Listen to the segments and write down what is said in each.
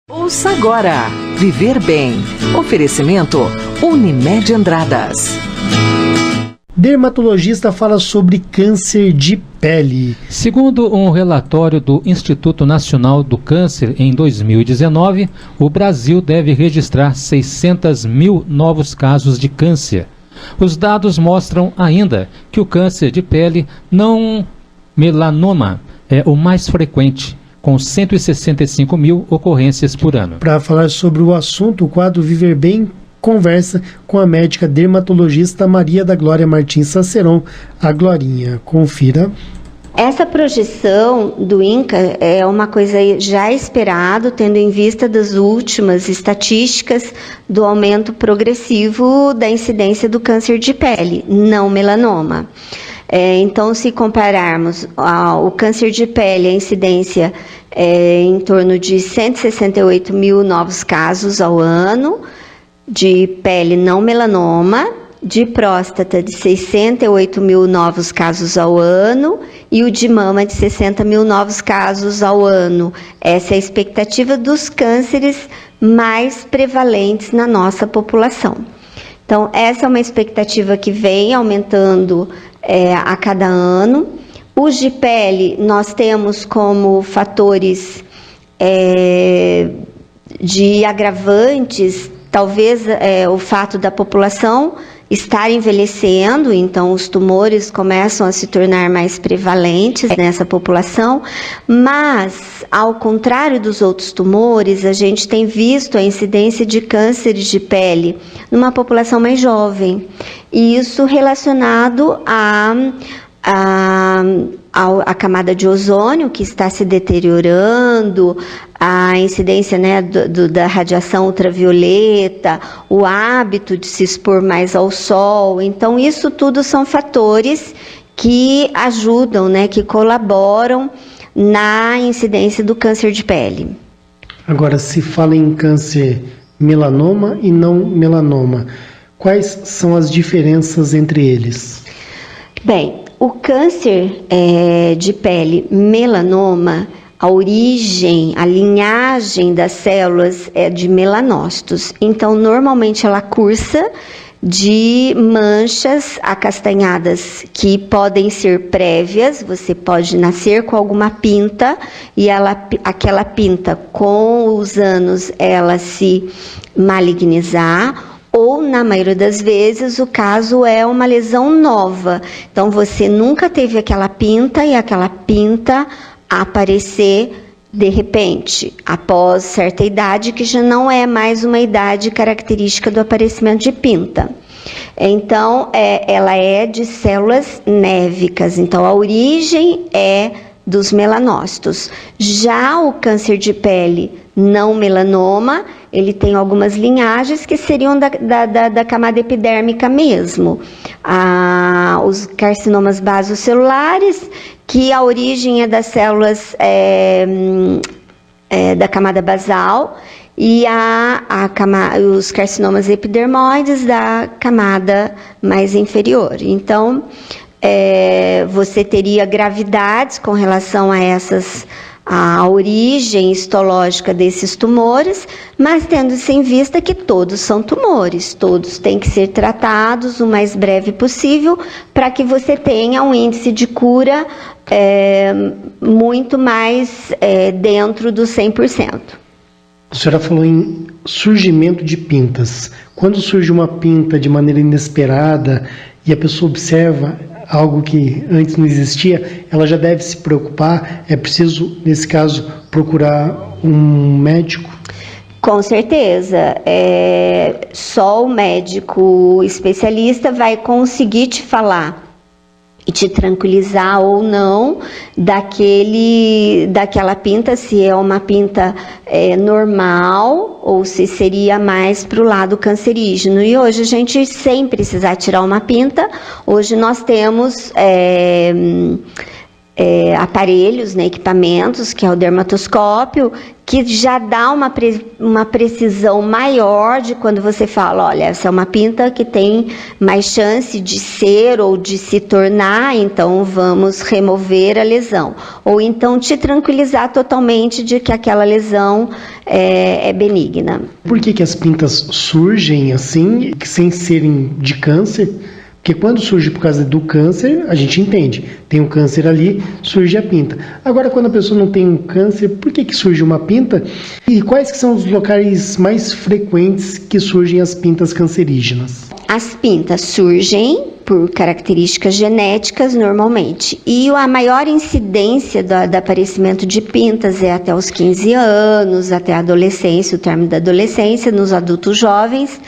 Ouça agora, Viver Bem. Oferecimento Unimed Andradas. Dermatologista fala sobre câncer de pele. Segundo um relatório do Instituto Nacional do Câncer, em 2019, o Brasil deve registrar 600 mil novos casos de câncer. Os dados mostram ainda que o câncer de pele não melanoma é o mais frequente, com 165 mil ocorrências por ano. Para falar sobre o assunto, o quadro Viver Bem conversa com a médica dermatologista Maria da Glória Martins Saceron, a Glorinha. Confira. Essa projeção do INCA é uma coisa já esperada, tendo em vista das últimas estatísticas do aumento progressivo da incidência do câncer de pele, não melanoma. Então, se compararmos o câncer de pele, a incidência é em torno de 168 mil novos casos ao ano, de pele não melanoma, de próstata de 68 mil novos casos ao ano e o de mama de 60 mil novos casos ao ano. Essa é a expectativa dos cânceres mais prevalentes na nossa população. Então, essa é uma expectativa que vem aumentando a cada ano. Os de pele, nós temos como fatores de agravantes, talvez o fato da população estar envelhecendo, então os tumores começam a se tornar mais prevalentes nessa população, mas, ao contrário dos outros tumores, a gente tem visto a incidência de cânceres de pele numa população mais jovem, e isso relacionado a camada de ozônio que está se deteriorando, a incidência da radiação ultravioleta, o hábito de se expor mais ao sol. Então, isso tudo são fatores que ajudam, que colaboram na incidência do câncer de pele. Agora, se fala em câncer melanoma e não melanoma, quais são as diferenças entre eles? Bem, o câncer de pele melanoma, a origem, a linhagem das células é de melanócitos. Então, normalmente ela cursa de manchas acastanhadas que podem ser prévias. Você pode nascer com alguma pinta e aquela pinta, com os anos, ela se malignizar. Ou, na maioria das vezes, o caso é uma lesão nova. Então, você nunca teve aquela pinta e aquela pinta aparecer de repente, após certa idade, que já não é mais uma idade característica do aparecimento de pinta. Então, ela é de células névicas. Então, a origem é dos melanócitos. Já o câncer de pele não melanoma, ele tem algumas linhagens que seriam da camada epidérmica mesmo. Os carcinomas basocelulares, que a origem é das células da camada basal, e os carcinomas epidermoides da camada mais inferior. Então, você teria gravidades com relação a origem histológica desses tumores, mas tendo-se em vista que todos são tumores, todos têm que ser tratados o mais breve possível para que você tenha um índice de cura muito mais dentro dos 100%. A senhora falou em surgimento de pintas. Quando surge uma pinta de maneira inesperada e a pessoa observa algo que antes não existia, ela já deve se preocupar? É preciso, nesse caso, procurar um médico? Com certeza. Só o médico especialista vai conseguir te falar e te tranquilizar ou não daquela pinta, se é uma pinta normal ou se seria mais para o lado cancerígeno. E hoje a gente, sem precisar tirar uma pinta, hoje nós temos aparelhos, equipamentos, que é o dermatoscópio, que já dá uma precisão maior de quando você fala, olha, essa é uma pinta que tem mais chance de ser ou de se tornar, então vamos remover a lesão. Ou então te tranquilizar totalmente de que aquela lesão é benigna. Por que as pintas surgem assim, sem serem de câncer? Porque quando surge por causa do câncer, a gente entende. Tem um câncer ali, surge a pinta. Agora, quando a pessoa não tem um câncer, por que surge uma pinta? E quais que são os locais mais frequentes que surgem as pintas cancerígenas? As pintas surgem por características genéticas normalmente. E a maior incidência do aparecimento de pintas é até os 15 anos, até a adolescência, o término da adolescência, nos adultos jovens,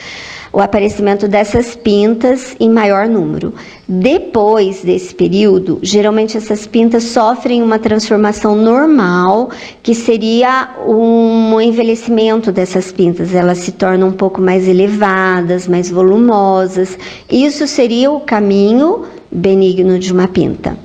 o aparecimento dessas pintas em maior número. Depois desse período, geralmente essas pintas sofrem uma transformação normal, que seria um envelhecimento dessas pintas. Elas se tornam um pouco mais elevadas, mais volumosas. Isso seria o caminho benigno de uma pinta.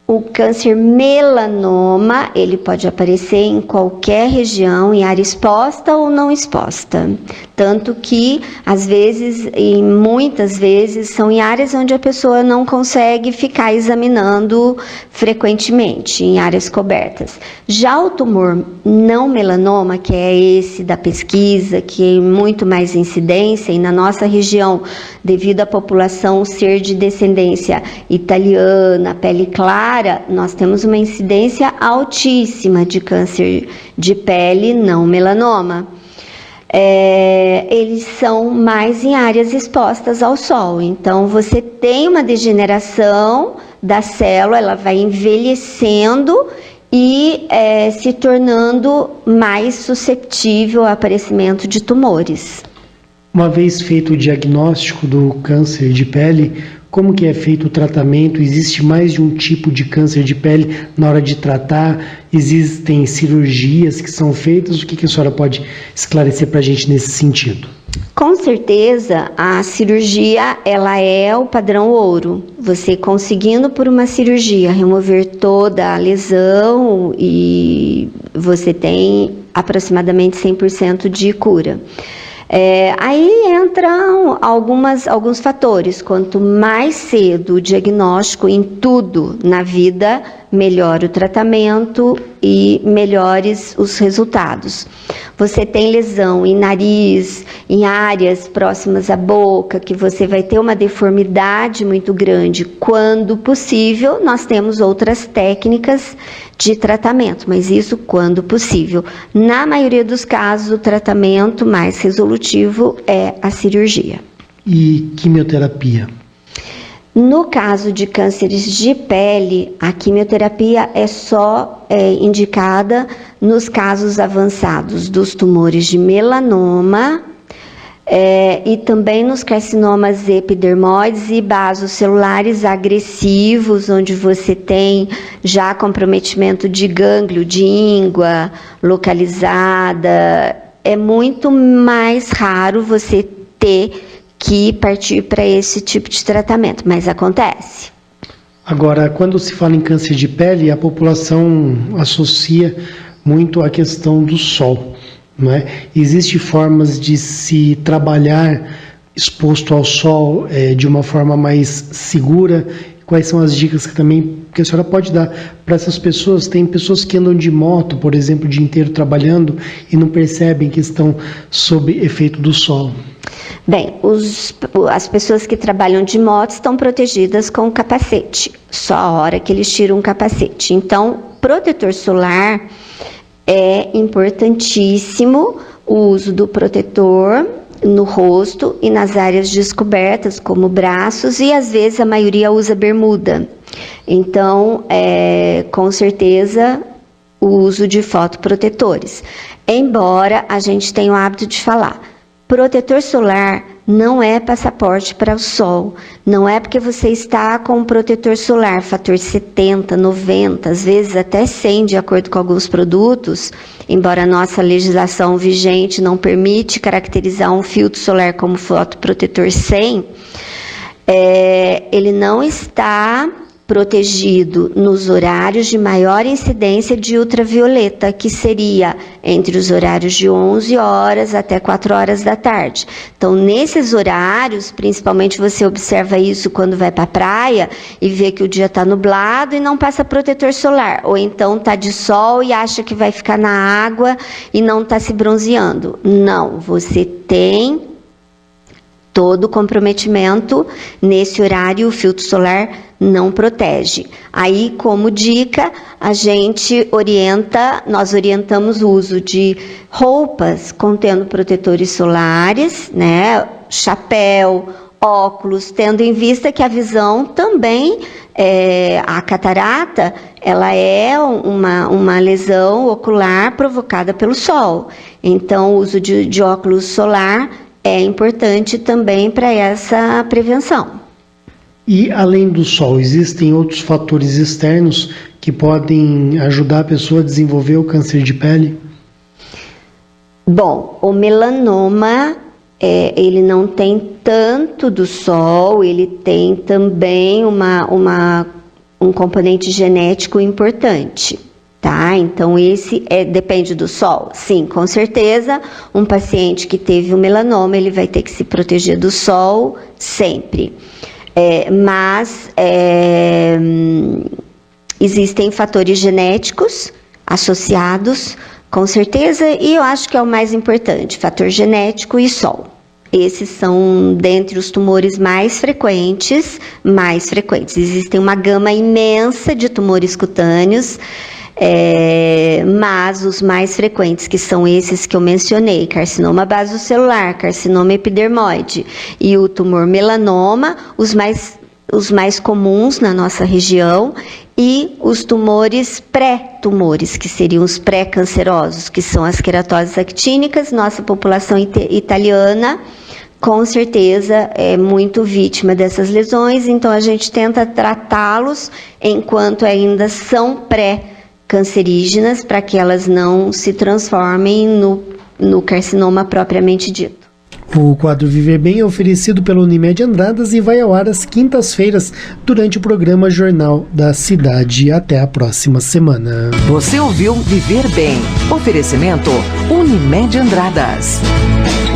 O câncer melanoma, ele pode aparecer em qualquer região, em área exposta ou não exposta. Tanto que, às vezes, e muitas vezes, são em áreas onde a pessoa não consegue ficar examinando frequentemente, em áreas cobertas. Já o tumor não melanoma, que é esse da pesquisa, que é muito mais incidência, e na nossa região, devido à população ser de descendência italiana, pele clara, nós temos uma incidência altíssima de câncer de pele não melanoma. Eles são mais em áreas expostas ao sol. Então, você tem uma degeneração da célula, ela vai envelhecendo e se tornando mais suscetível ao aparecimento de tumores. Uma vez feito o diagnóstico do câncer de pele, como que é feito o tratamento? Existe mais de um tipo de câncer de pele na hora de tratar? Existem cirurgias que são feitas? O que a senhora pode esclarecer para a gente nesse sentido? Com certeza, a cirurgia ela é o padrão ouro. Você conseguindo por uma cirurgia remover toda a lesão e você tem aproximadamente 100% de cura. Aí entram alguns fatores. Quanto mais cedo o diagnóstico em tudo na vida, melhor o tratamento e melhores os resultados. Você tem lesão em nariz, em áreas próximas à boca, que você vai ter uma deformidade muito grande. Quando possível, nós temos outras técnicas de tratamento, mas isso quando possível. Na maioria dos casos, o tratamento mais resolutivo é a cirurgia. E quimioterapia? No caso de cânceres de pele, a quimioterapia é só indicada nos casos avançados dos tumores de melanoma e também nos carcinomas epidermoides e basocelulares agressivos, onde você tem já comprometimento de gânglio de íngua localizada. É muito mais raro você ter que partir para esse tipo de tratamento, mas acontece. Agora, quando se fala em câncer de pele, a população associa muito a questão do sol, não é? Existem formas de se trabalhar exposto ao sol de uma forma mais segura? Quais são as dicas que a senhora pode dar para essas pessoas? Tem pessoas que andam de moto, por exemplo, o dia inteiro trabalhando e não percebem que estão sob efeito do sol. Bem, as pessoas que trabalham de moto estão protegidas com o capacete, só a hora que eles tiram o capacete. Então, protetor solar é importantíssimo, o uso do protetor no rosto e nas áreas descobertas, como braços, e às vezes a maioria usa bermuda. Então, com certeza, o uso de fotoprotetores. Embora a gente tenha o hábito de falar, protetor solar não é passaporte para o sol. Não é porque você está com um protetor solar fator 70, 90, às vezes até 100, de acordo com alguns produtos, embora a nossa legislação vigente não permite caracterizar um filtro solar como fotoprotetor 100, ele não está protegido nos horários de maior incidência de ultravioleta, que seria entre os horários de 11 horas até 4 horas da tarde. Então, nesses horários, principalmente você observa isso quando vai para a praia e vê que o dia está nublado e não passa protetor solar, ou então está de sol e acha que vai ficar na água e não está se bronzeando. Não, você tem todo o comprometimento nesse horário, o filtro solar não protege. Aí, como dica, nós orientamos o uso de roupas contendo protetores solares, né, chapéu, óculos, tendo em vista que a visão também, a catarata, ela é uma lesão ocular provocada pelo sol. Então, o uso de óculos solar é importante também para essa prevenção. E além do sol, existem outros fatores externos que podem ajudar a pessoa a desenvolver o câncer de pele? Bom, o melanoma, ele não tem tanto do sol, ele tem também um componente genético importante. Tá? Então, esse depende do sol? Sim, com certeza. Um paciente que teve o melanoma, ele vai ter que se proteger do sol sempre. Mas existem fatores genéticos associados, com certeza, e eu acho que é o mais importante, fator genético e sol. Esses são dentre os tumores mais frequentes. Existem uma gama imensa de tumores cutâneos, mas os mais frequentes, que são esses que eu mencionei, carcinoma basocelular, carcinoma epidermoide e o tumor melanoma, os mais comuns na nossa região, e os tumores pré-tumores, que seriam os pré-cancerosos, que são as queratoses actínicas. Nossa população italiana, com certeza, é muito vítima dessas lesões, então a gente tenta tratá-los enquanto ainda são pré-cancerígenas, para que elas não se transformem no carcinoma propriamente dito. O quadro Viver Bem é oferecido pela Unimed Andradas e vai ao ar às quintas-feiras durante o programa Jornal da Cidade. Até a próxima semana. Você ouviu Viver Bem. Oferecimento Unimed Andradas.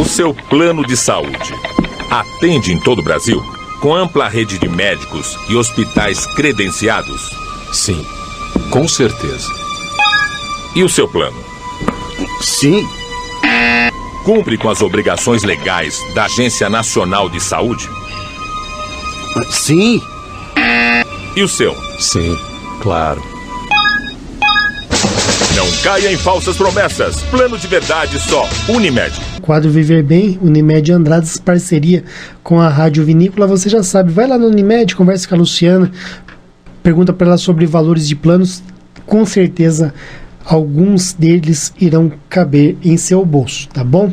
O seu plano de saúde atende em todo o Brasil, com ampla rede de médicos e hospitais credenciados? Sim, com certeza. E o seu plano? Sim. Cumpre com as obrigações legais da Agência Nacional de Saúde? Sim. E o seu? Sim, claro. Não caia em falsas promessas. Plano de verdade só Unimed. Quadro Viver Bem, Unimed Andradas, parceria com a Rádio Vinícola. Você já sabe, vai lá no Unimed, conversa com a Luciana, pergunta para ela sobre valores de planos. Com certeza alguns deles irão caber em seu bolso, tá bom?